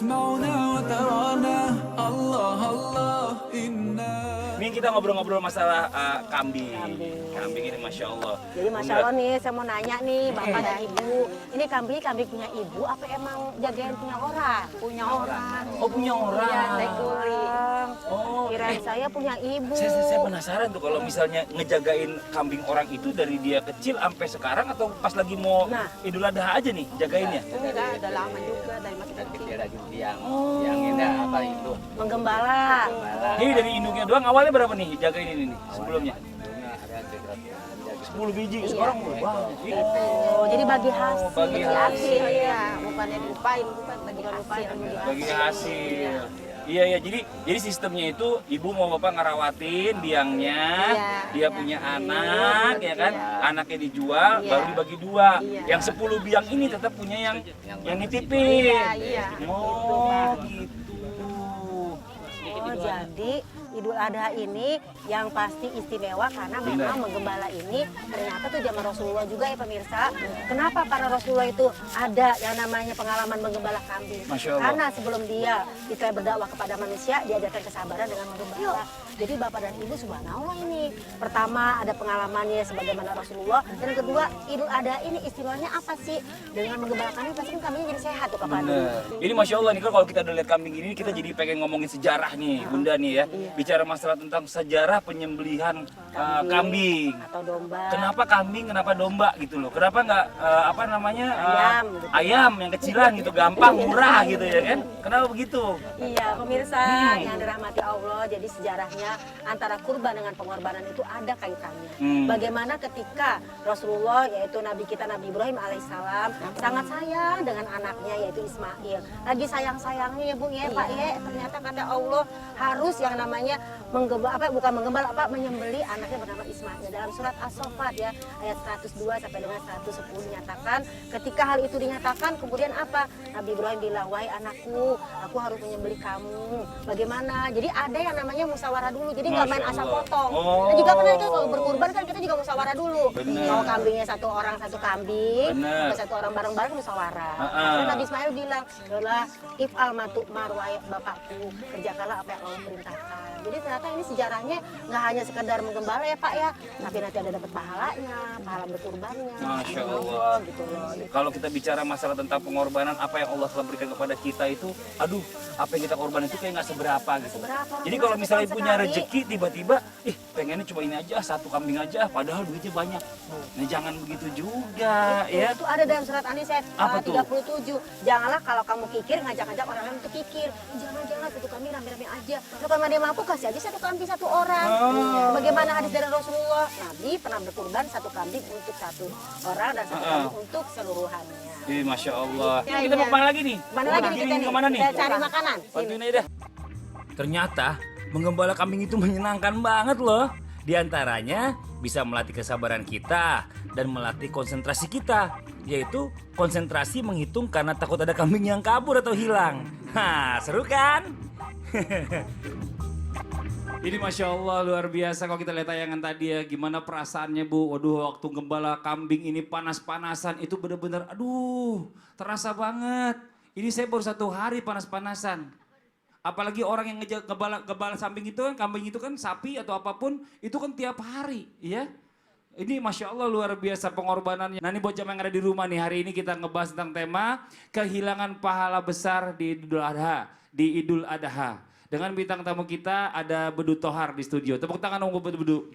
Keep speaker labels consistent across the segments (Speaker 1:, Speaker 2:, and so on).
Speaker 1: تسمعنا وترانا الله الله إنا.
Speaker 2: Ini kita ngobrol-ngobrol masalah kambing. Kambing ini Masya Allah.
Speaker 3: Jadi Masya Allah nih, saya mau nanya nih Bapak dan Ibu. Ini kambing punya ibu apa emang jagain punya orang? Punya orang.
Speaker 2: Oh punya orang.
Speaker 3: Iya, saya kuring.
Speaker 2: Oh,
Speaker 3: Kirain saya punya ibu.
Speaker 2: saya penasaran tuh kalau misalnya ngejagain kambing orang itu dari dia kecil sampai sekarang atau pas lagi mau
Speaker 3: Nah.
Speaker 2: Idul Adha aja nih jagainnya?
Speaker 3: Enggak, udah lama juga dari masih
Speaker 4: Dia
Speaker 3: kecil.
Speaker 4: lagi yang ini apa itu?
Speaker 3: Menggembala.
Speaker 2: Jadi dari induknya doang awalnya berapa nih jagain ini nih sebelumnya?
Speaker 4: Dulunya ada
Speaker 2: 10 biji, sekarang banyak.
Speaker 3: Oh, jadi bagi hasil.
Speaker 2: bagi hasil.
Speaker 3: Iya, bukannya dilupain, bukan bagi lupain.
Speaker 2: Bagi hasil. Iya jadi sistemnya itu ibu mau bapak ngerawatin biangnya,
Speaker 3: Iya,
Speaker 2: dia
Speaker 3: iya.
Speaker 2: punya anak ya kan,
Speaker 3: Iya.
Speaker 2: anaknya dijual,
Speaker 3: Iya.
Speaker 2: baru dibagi dua.
Speaker 3: Iya.
Speaker 2: Yang 10 biang ini tetap punya yang nitipin.
Speaker 3: Iya.
Speaker 2: Oh gitu.
Speaker 3: Oh, jadi Idul Adha ini yang pasti istimewa karena memang menggembala ini ternyata tuh zaman Rasulullah juga ya pemirsa. Kenapa para Rasulullah itu ada yang namanya pengalaman menggembala kambing?
Speaker 2: Masya Allah.
Speaker 3: Karena sebelum dia itu berdakwah kepada manusia diajarkan kesabaran dengan menggembala. Jadi Bapak dan Ibu subhanallah ini. Pertama ada pengalamannya sebagaimana Rasulullah dan yang kedua Idul Adha ini istilahnya apa sih? Dengan menggembala kambing pasti kan kambingnya jadi sehat tuh Pak Pandu.
Speaker 2: Bener. Ini Masya Allah nih kan kalau kita udah lihat kambing ini kita jadi pengen ngomongin sejarah nih Bunda nih ya. Bicara masalah tentang sejarah penyembelihan kambing.
Speaker 3: Atau domba.
Speaker 2: Kenapa kambing, kenapa domba gitu loh? Kenapa nggak apa namanya
Speaker 3: Ayam, gitu.
Speaker 2: ayam yang kecilan gitu, gampang, murah gitu ya kan? Kenapa begitu?
Speaker 3: Iya pemirsa yang dirahmati Allah, jadi sejarahnya antara kurban dengan pengorbanan itu ada kaitannya. Bagaimana ketika Rasulullah yaitu Nabi kita Nabi Ibrahim alaihissalam sangat sayang dengan anaknya yaitu Ismail. Lagi sayang-sayangnya ya Bu ya Pak ya, ternyata kata Allah harus yang namanya menyembeli anaknya bernama Ismail. Dalam surat As-Saffat ya ayat 102 sampai dengan 110 dinyatakan ketika hal itu dinyatakan kemudian apa? Nabi Ibrahim bilang, "Wahai anakku, aku harus menyembeli kamu." Bagaimana? Jadi ada yang namanya musyawarah dulu. Jadi nggak main
Speaker 2: Masya
Speaker 3: asal
Speaker 2: Allah.
Speaker 3: potong.
Speaker 2: Oh.
Speaker 3: Nah, juga pernah itu kalau berkurban kan kita juga musyawarah dulu.
Speaker 2: Bener.
Speaker 3: Mau kambingnya satu orang satu kambing,
Speaker 2: Bener.
Speaker 3: atau satu orang bareng-bareng musyawarah.
Speaker 2: Ha-ha.
Speaker 3: Terus Nabi Ismail bilang, "Adalah if'al matu marwai bapakku, kerjakanlah apa yang Allah perintahkan." Jadi ternyata ini sejarahnya nggak hanya sekedar menggembala ya Pak ya, tapi nanti ada dapat pahalanya, pahala berkurbannya.
Speaker 2: Masya Allah.
Speaker 3: Gitu loh.
Speaker 2: Kalau kita bicara masalah tentang pengorbanan, apa yang Allah telah berikan kepada kita itu, aduh, apa yang kita korban itu kayak nggak seberapa gitu.
Speaker 3: Seberapa,
Speaker 2: Jadi
Speaker 3: cuma
Speaker 2: kalau misalnya
Speaker 3: sekian
Speaker 2: punya
Speaker 3: sekali.
Speaker 2: rezeki, tiba-tiba, pengennya cuma ini aja, satu kambing aja, padahal duitnya banyak. Nah jangan begitu juga, ya.
Speaker 3: Itu ada dalam surat An-Nisa
Speaker 2: Apa tuh?
Speaker 3: 37. Janganlah kalau kamu kikir ngajak-ngajak orang lain untuk kikir. Jangan satu kambing rame-rame aja. Kalau kamu ada yang mampu kasih aja satu kambing satu orang. Bagaimana hadis dari Rasulullah? Nabi pernah berkurban satu kambing untuk satu orang dan satu kambing untuk seluruhannya.
Speaker 2: Masya Allah.
Speaker 3: Ya,
Speaker 2: Kita mau
Speaker 3: iya.
Speaker 2: kemana lagi nih?
Speaker 3: Mana
Speaker 2: Mau
Speaker 3: lagi nih
Speaker 2: kirim
Speaker 3: kita nih?
Speaker 2: kemana nih?
Speaker 3: Kita cari makanan.
Speaker 2: Bantuin aja dah. Ternyata menggembala kambing itu menyenangkan banget loh. Di antaranya bisa melatih kesabaran kita dan melatih konsentrasi kita, yaitu konsentrasi menghitung karena takut ada kambing yang kabur atau hilang. Hah, seru kan? Ini Masya Allah luar biasa kalau kita lihat tayangan tadi ya. Gimana perasaannya Bu? Waduh waktu gembala kambing ini panas-panasan itu benar-benar aduh terasa banget. Ini saya baru 1 hari panas-panasan. Apalagi orang yang ngebala samping itu kan, kambing itu kan sapi atau apapun, itu kan tiap hari ya. Ini Masya Allah luar biasa pengorbanannya. Nah ini buat jamaah yang ada di rumah nih, hari ini kita ngebahas tentang tema kehilangan pahala besar di Idul Adha. Dengan bintang tamu kita ada Bedu Tohar di studio. Tepuk tangan dong buat Bedu.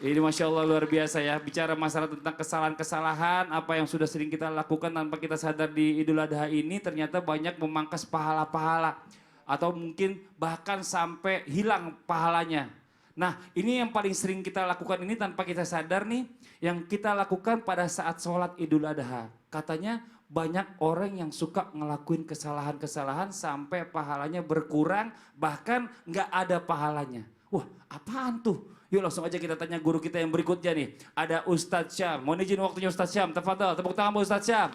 Speaker 2: Ini Masya Allah luar biasa ya, bicara masalah tentang kesalahan-kesalahan, apa yang sudah sering kita lakukan tanpa kita sadar di Idul Adha ini ternyata banyak memangkas pahala-pahala. Atau mungkin bahkan sampai hilang pahalanya. Nah ini yang paling sering kita lakukan ini tanpa kita sadar nih, yang kita lakukan pada saat sholat Idul Adha. Katanya banyak orang yang suka ngelakuin kesalahan-kesalahan sampai pahalanya berkurang, bahkan nggak ada pahalanya. Wah apaan tuh? Yuk langsung aja kita tanya guru kita yang berikutnya nih. Ada Ustadz Syam. Mohon izin waktunya Ustadz Syam. Tafadhal, tepuk tangan buat Ustadz Syam.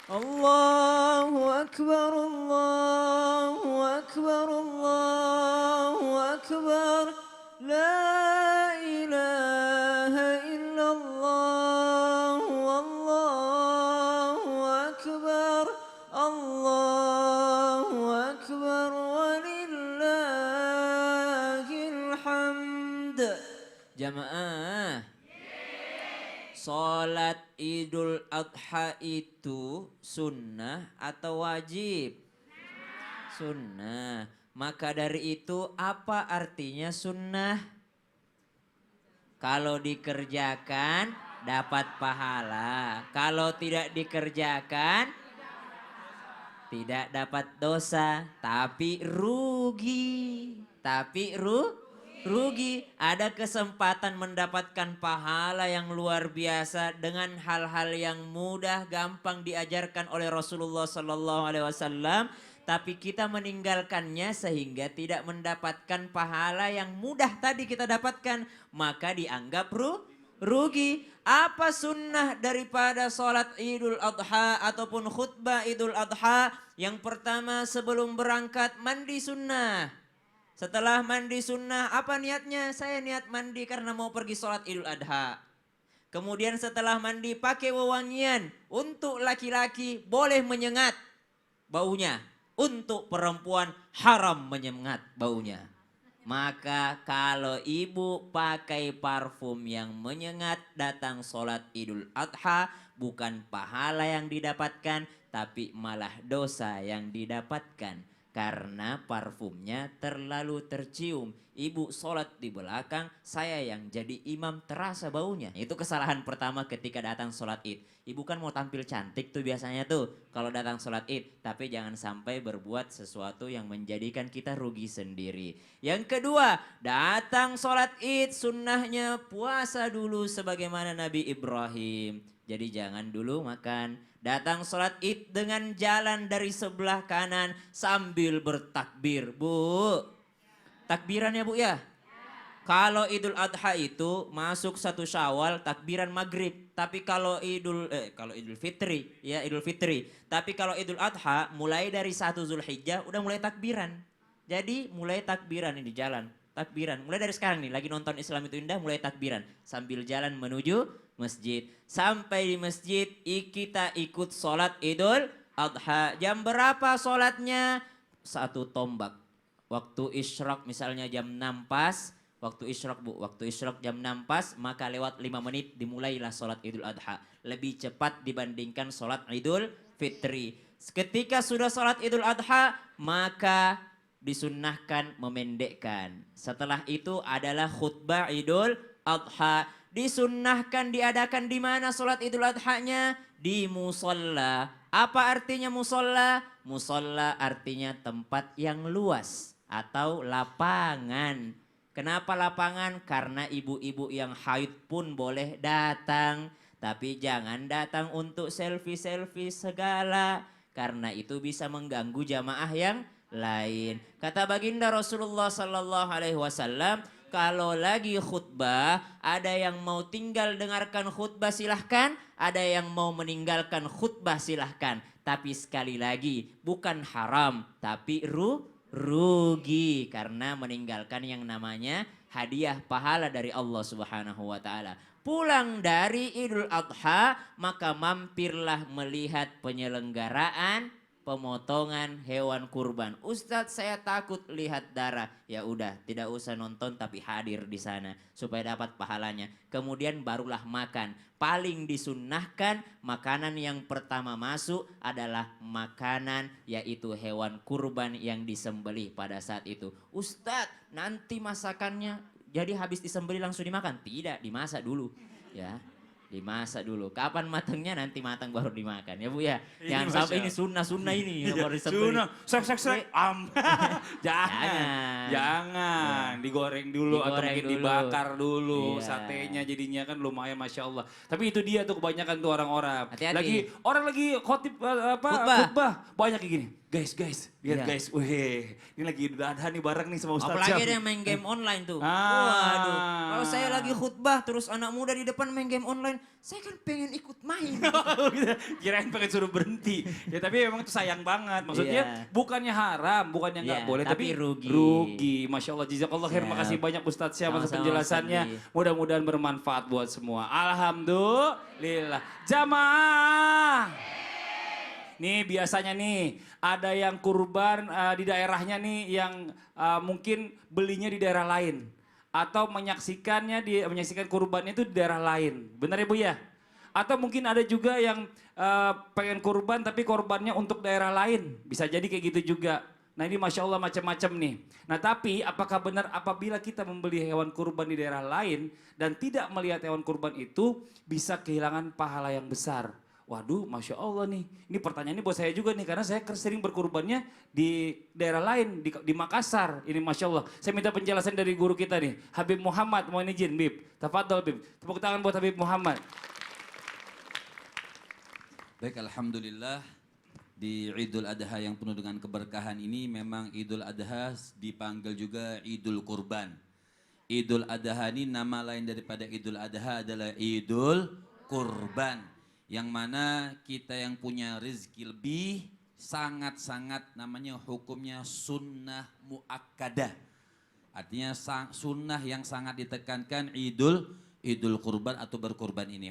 Speaker 1: Allahu Akbar, Allahu Akbar, Allahu Akbar. La ilaha illallah, Wallahu Akbar, Allah.
Speaker 5: Jamaah. Sholat Idul Adha itu sunnah atau wajib? Sunnah. Maka dari itu apa artinya sunnah? Kalau dikerjakan dapat pahala. Kalau tidak dikerjakan tidak dapat dosa. Tapi rugi. Rugi. Ada kesempatan mendapatkan pahala yang luar biasa dengan hal-hal yang mudah, gampang diajarkan oleh Rasulullah Sallallahu Alaihi Wasallam. Tapi kita meninggalkannya sehingga tidak mendapatkan pahala yang mudah tadi kita dapatkan. Maka dianggap rugi. Apa sunnah daripada sholat Idul Adha ataupun khutbah Idul Adha? Yang pertama sebelum berangkat mandi sunnah. Setelah mandi sunnah apa niatnya? Saya niat mandi karena mau pergi sholat Idul Adha. Kemudian setelah mandi pakai wewangian. Untuk laki-laki boleh menyengat baunya. Untuk perempuan haram menyengat baunya. Maka kalau ibu pakai parfum yang menyengat datang sholat Idul Adha, bukan pahala yang didapatkan, tapi malah dosa yang didapatkan. Karena parfumnya terlalu tercium. Ibu sholat di belakang, saya yang jadi imam terasa baunya. Itu kesalahan pertama ketika datang sholat id. Ibu kan mau tampil cantik tuh biasanya tuh kalau datang sholat id. Tapi jangan sampai berbuat sesuatu yang menjadikan kita rugi sendiri. Yang kedua, datang sholat id sunnahnya puasa dulu sebagaimana Nabi Ibrahim. Jadi jangan dulu makan. Datang sholat id dengan jalan dari sebelah kanan sambil bertakbir. Bu, takbiran ya bu ya? Kalau Idul Adha itu masuk 1 Syawal takbiran maghrib. Tapi kalau Idul Fitri, ya Idul Fitri. Tapi kalau Idul Adha mulai dari 1 Zulhijjah udah mulai takbiran. Jadi mulai takbiran ini jalan. Takbiran, mulai dari sekarang nih lagi nonton Islam itu Indah mulai takbiran. Sambil jalan menuju masjid. Sampai di masjid kita ikut sholat Idul Adha. Jam berapa sholatnya? 1 tombak. Waktu isyraq misalnya jam 6 pas. Waktu isyraq bu, waktu isyraq jam 6 pas. Maka lewat 5 menit dimulailah sholat Idul Adha. Lebih cepat dibandingkan sholat Idul Fitri. Ketika sudah sholat Idul Adha maka disunnahkan memendekkan. Setelah itu adalah khutbah Idul Adha. Disunnahkan diadakan di mana sholat Idul Adha-nya? Di musolla. Apa artinya musolla? Musolla artinya tempat yang luas atau lapangan. Kenapa lapangan? Karena ibu-ibu yang haid pun boleh datang. Tapi jangan datang untuk selfie-selfie segala. Karena itu bisa mengganggu jamaah yang lain. Kata baginda Rasulullah Sallallahu Alaihi Wasallam, kalau lagi khutbah, ada yang mau tinggal dengarkan khutbah silahkan, ada yang mau meninggalkan khutbah silahkan. Tapi sekali lagi, bukan haram, tapi rugi. Karena meninggalkan yang namanya hadiah pahala dari Allah Subhanahu wa Ta'ala. Pulang dari Idul Adha, maka mampirlah melihat penyelenggaraan pemotongan hewan kurban. Ustadz saya takut lihat darah. Ya udah tidak usah nonton tapi hadir di sana supaya dapat pahalanya. Kemudian barulah makan. Paling disunnahkan makanan yang pertama masuk adalah makanan yaitu hewan kurban yang disembelih pada saat itu. Ustadz nanti masakannya jadi habis disembelih langsung dimakan? Tidak, dimasak dulu ya. Dimasak dulu. Kapan matangnya nanti matang baru dimakan ya bu ya. Jangan sampai ini sunnah ini. Baru disembelih.
Speaker 2: Sunnah. Srek. Jangan. Digoreng dulu atau mungkin dibakar dulu.
Speaker 5: Iya.
Speaker 2: Satenya jadinya kan lumayan Masya Allah. Tapi itu dia tuh kebanyakan tuh orang-orang.
Speaker 5: Hati-hati.
Speaker 2: Orang lagi khotib khutbah. Banyak kayak gini. Guys, lihat
Speaker 5: Iya.
Speaker 2: guys. Wih, ini lagi Idul Adha nih bareng nih sama Ustadz
Speaker 5: Apalagi
Speaker 2: Syam.
Speaker 5: ada yang main game online tuh.
Speaker 2: Ah.
Speaker 5: Waduh, kalau saya lagi khutbah terus anak muda di depan main game online, saya kan pengen ikut main.
Speaker 2: Kirain pengen suruh berhenti. Ya tapi memang itu sayang banget. Maksudnya
Speaker 5: Iya.
Speaker 2: bukannya haram, bukannya nggak
Speaker 5: Iya,
Speaker 2: boleh.
Speaker 5: tapi
Speaker 2: Tapi
Speaker 5: rugi.
Speaker 2: Masya Allah, jazakallah khair.
Speaker 5: Siap.
Speaker 2: Makasih banyak Ustadz Syam atas
Speaker 5: Sama-sama,
Speaker 2: penjelasannya.
Speaker 5: Ustadz.
Speaker 2: Mudah-mudahan bermanfaat buat semua. Alhamdulillah. Jamaah. Nih biasanya nih ada yang kurban di daerahnya nih yang mungkin belinya di daerah lain. atau menyaksikan kurbannya itu di daerah lain. Benar ya Bu ya? Atau mungkin ada juga yang pengen kurban tapi korbannya untuk daerah lain. Bisa jadi kayak gitu juga. Nah ini Masya Allah macam-macam nih. Nah tapi apakah benar apabila kita membeli hewan kurban di daerah lain dan tidak melihat hewan kurban itu bisa kehilangan pahala yang besar? Waduh Masya Allah nih. Ini pertanyaan ini buat saya juga nih karena saya sering berkurbannya di daerah lain, di Makassar. Ini Masya Allah. Saya minta penjelasan dari guru kita nih. Habib Muhammad, mohon izin Bib. Tafadhol Bib. Tepuk tangan buat Habib Muhammad.
Speaker 6: Baik, alhamdulillah di Idul Adha yang penuh dengan keberkahan ini memang Idul Adha dipanggil juga Idul Kurban. Idul Adha ini nama lain daripada Idul Adha adalah Idul Kurban. Yang mana kita yang punya rezeki lebih sangat-sangat namanya hukumnya sunnah muakkadah. Artinya sunnah yang sangat ditekankan Idul Kurban atau berkurban ini.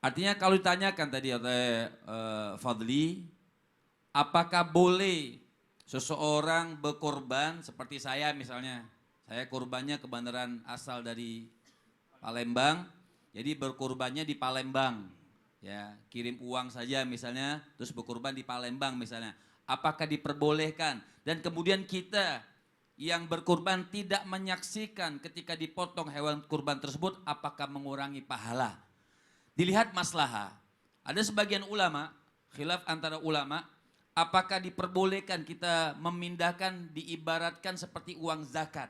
Speaker 6: Artinya kalau ditanyakan tadi oleh Fadli, apakah boleh seseorang berkorban seperti saya misalnya, saya kurbannya kebenaran asal dari Palembang, jadi berkurbannya di Palembang, ya kirim uang saja misalnya, terus berkurban di Palembang misalnya, apakah diperbolehkan? Dan kemudian kita yang berkurban tidak menyaksikan ketika dipotong hewan kurban tersebut, apakah mengurangi pahala? Dilihat maslahah. Ada sebagian ulama, khilaf antara ulama, apakah diperbolehkan kita memindahkan diibaratkan seperti uang zakat.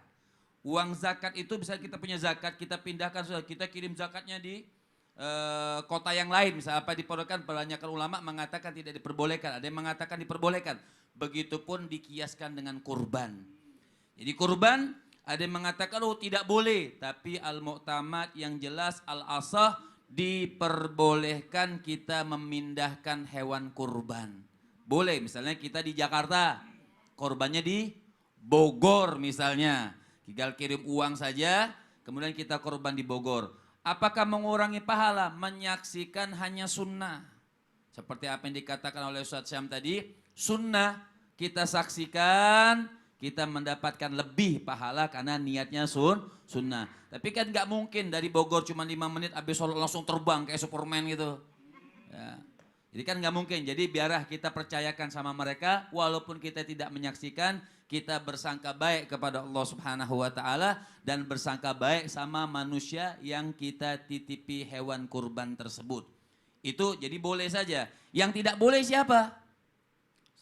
Speaker 6: Uang zakat itu bisa kita punya zakat, kita pindahkan, kita kirim zakatnya di kota yang lain. Misalnya apa diperbolehkan, kebanyakan ulama mengatakan tidak diperbolehkan, ada yang mengatakan diperbolehkan. Begitupun dikiaskan dengan kurban. Jadi kurban, ada yang mengatakan oh tidak boleh, tapi al-mu'tamad yang jelas al-asah, diperbolehkan kita memindahkan hewan kurban. Boleh, misalnya kita di Jakarta, korbannya di Bogor misalnya. Tinggal kirim uang saja, kemudian kita korban di Bogor. Apakah mengurangi pahala? Menyaksikan hanya sunnah. Seperti apa yang dikatakan oleh Ustaz Syam tadi, sunnah kita saksikan, kita mendapatkan lebih pahala karena niatnya sunnah. Tapi kan nggak mungkin dari Bogor cuma 5 menit habis sholat langsung terbang kayak Superman gitu. Ya. Jadi kan nggak mungkin. Jadi biarlah kita percayakan sama mereka walaupun kita tidak menyaksikan, kita bersangka baik kepada Allah Subhanahu wa taala dan bersangka baik sama manusia yang kita titipi hewan kurban tersebut. Itu jadi boleh saja. Yang tidak boleh siapa?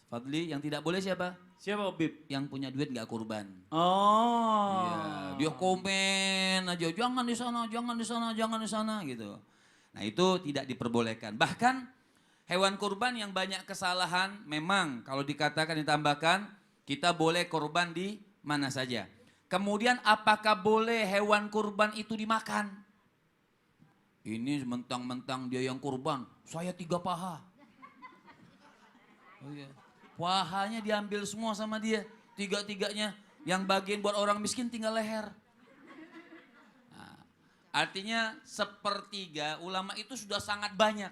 Speaker 6: Fadli, yang tidak boleh siapa?
Speaker 2: Siapa Bib?
Speaker 6: Yang punya duit nggak kurban.
Speaker 2: Oh.
Speaker 6: Iya, dia komen aja, jangan di sana, jangan di sana, jangan di sana gitu. Nah itu tidak diperbolehkan. Bahkan hewan kurban yang banyak kesalahan memang kalau dikatakan ditambahkan, kita boleh kurban di mana saja. Kemudian apakah boleh hewan kurban itu dimakan? Ini mentang-mentang dia yang kurban, saya 3 paha. Oh iya. Pahanya diambil semua sama dia, 3-3-nya. Yang bagian buat orang miskin tinggal leher. Nah, artinya 1/3 ulama itu sudah sangat banyak.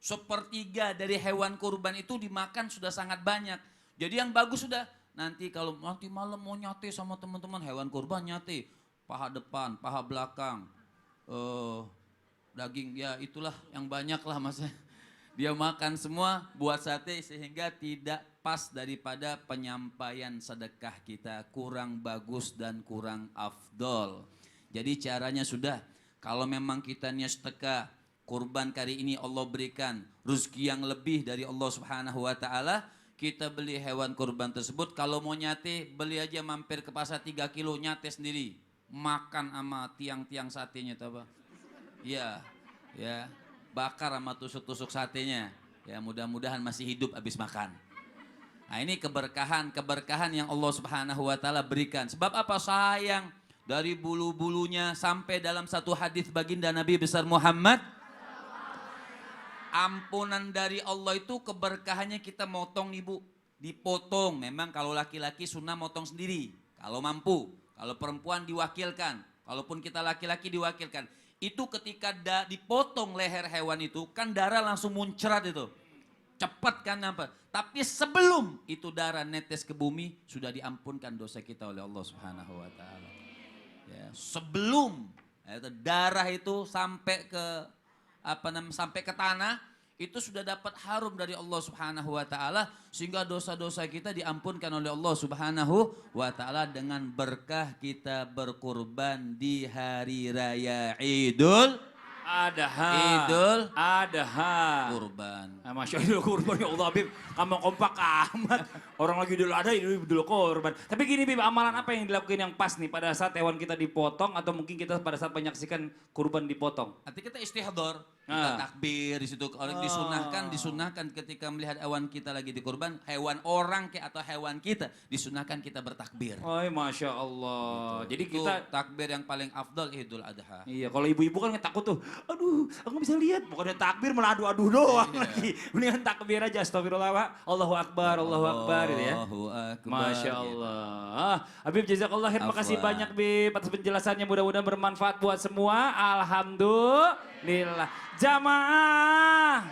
Speaker 6: 1/3 dari hewan kurban itu dimakan sudah sangat banyak. Jadi yang bagus sudah, nanti kalau nanti malam mau nyate sama teman-teman, hewan kurban nyate. Paha depan, paha belakang, daging, ya itulah yang banyak lah maksudnya. Dia makan semua buat sate sehingga tidak pas daripada penyampaian sedekah kita, kurang bagus dan kurang afdol. Jadi caranya sudah, kalau memang kita niat sedekah, kurban kali ini Allah berikan rezeki yang lebih dari Allah Subhanahu wa taala, kita beli hewan kurban tersebut, kalau mau nyate beli aja mampir ke pasar 3 kilo nyate sendiri, makan sama tiang-tiang satenya tahu apa? Iya, ya. Bakar sama tusuk-tusuk satenya. Ya mudah-mudahan masih hidup habis makan. Nah ini keberkahan yang Allah Subhanahu wa taala berikan. Sebab apa? Sayang dari bulu-bulunya sampai dalam satu hadis baginda Nabi besar Muhammad. Ampunan dari Allah itu keberkahannya kita motong nih Bu. Dipotong. Memang kalau laki-laki sunnah motong sendiri. Kalau mampu. Kalau perempuan diwakilkan. Kalaupun kita laki-laki diwakilkan. Itu ketika dipotong leher hewan itu, kan darah langsung muncrat itu. Cepat kan apa. Tapi sebelum itu darah netes ke bumi, sudah diampunkan dosa kita oleh Allah Subhanahu wa taala. Ya, sebelum darah itu sampai ke sampai ke tanah, itu sudah dapat harum dari Allah Subhanahu wa taala sehingga dosa-dosa kita diampunkan oleh Allah Subhanahu wa taala dengan berkah kita berkurban di hari raya Idul
Speaker 2: Adha.
Speaker 6: Kurban.
Speaker 2: Nah, Masya Allah, Idul Kurban ya Allah Bib, kamu kompak amat. Orang lagi Idul Adha, Idul Kurban. Tapi gini Bib, amalan apa yang dilakukan yang pas nih pada saat hewan kita dipotong atau mungkin kita pada saat menyaksikan kurban dipotong?
Speaker 6: Nanti kita istihdor, kita takbir di situ. Orang disunahkan ketika melihat hewan kita lagi dikurban, hewan orang atau hewan kita disunahkan kita bertakbir.
Speaker 2: Oh, Masya Allah.
Speaker 6: Gitu.
Speaker 2: Jadi
Speaker 6: Itu
Speaker 2: kita
Speaker 6: takbir yang paling afdal Idul Adha.
Speaker 2: Iya, kalau ibu-ibu kan takut tuh. Aduh, aku nggak bisa lihat. Bukannya takbir malah adu-adu doang lagi. Mendingan takbir aja. Astagfirullah, Pak. Allahu Akbar, Allahu Akbar gitu ya.
Speaker 6: Allahu Akbar.
Speaker 2: Masya Allah. Habib jazakallah khair. Makasih banyak Bib atas penjelasannya. Mudah-mudahan bermanfaat buat semua. Alhamdulillah. Jamaah.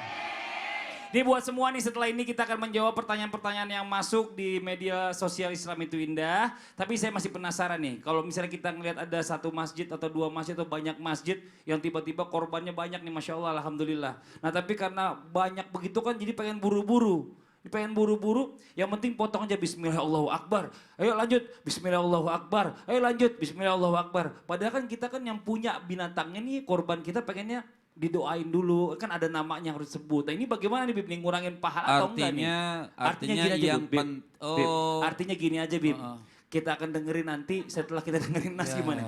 Speaker 2: Ini buat semua nih, setelah ini kita akan menjawab pertanyaan-pertanyaan yang masuk di media sosial Islam itu Indah. Tapi saya masih penasaran nih, kalau misalnya kita ngelihat ada satu masjid atau dua masjid atau banyak masjid yang tiba-tiba korbannya banyak nih, Masya Allah, Alhamdulillah. Nah tapi karena banyak begitu kan jadi pengen buru-buru. Yang penting potong aja Bismillahirrahmanirrahim. Ayo lanjut, Bismillahirrahmanirrahim. Ayo lanjut, Bismillahirrahmanirrahim. Padahal kan kita kan yang punya binatangnya nih, korban kita pengennya didoain dulu, kan ada namanya yang harus disebut. Nah ini bagaimana nih Bib, nih ngurangin pahala atau enggak nih?
Speaker 6: Artinya
Speaker 2: gini aja,
Speaker 6: yang
Speaker 2: Bib. Bib, artinya gini aja Bib, kita akan dengerin nanti setelah kita dengerin Nas gimana?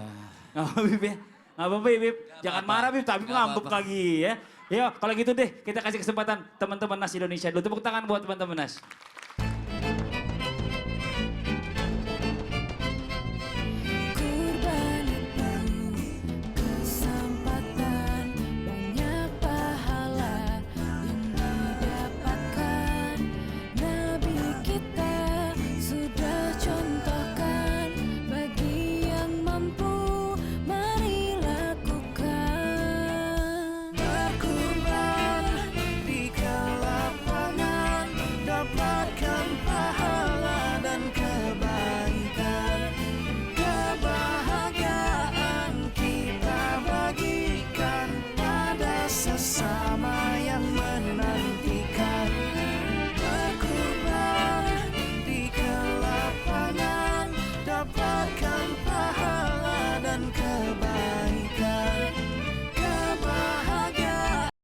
Speaker 2: Nggak apa Bib ya? Nggak apa-apa ya Bib? Jangan marah Bib, tapi ngambek lagi ya. Yuk kalau gitu deh kita kasih kesempatan teman-teman Nas Indonesia dulu. Tepuk tangan buat teman-teman Nas.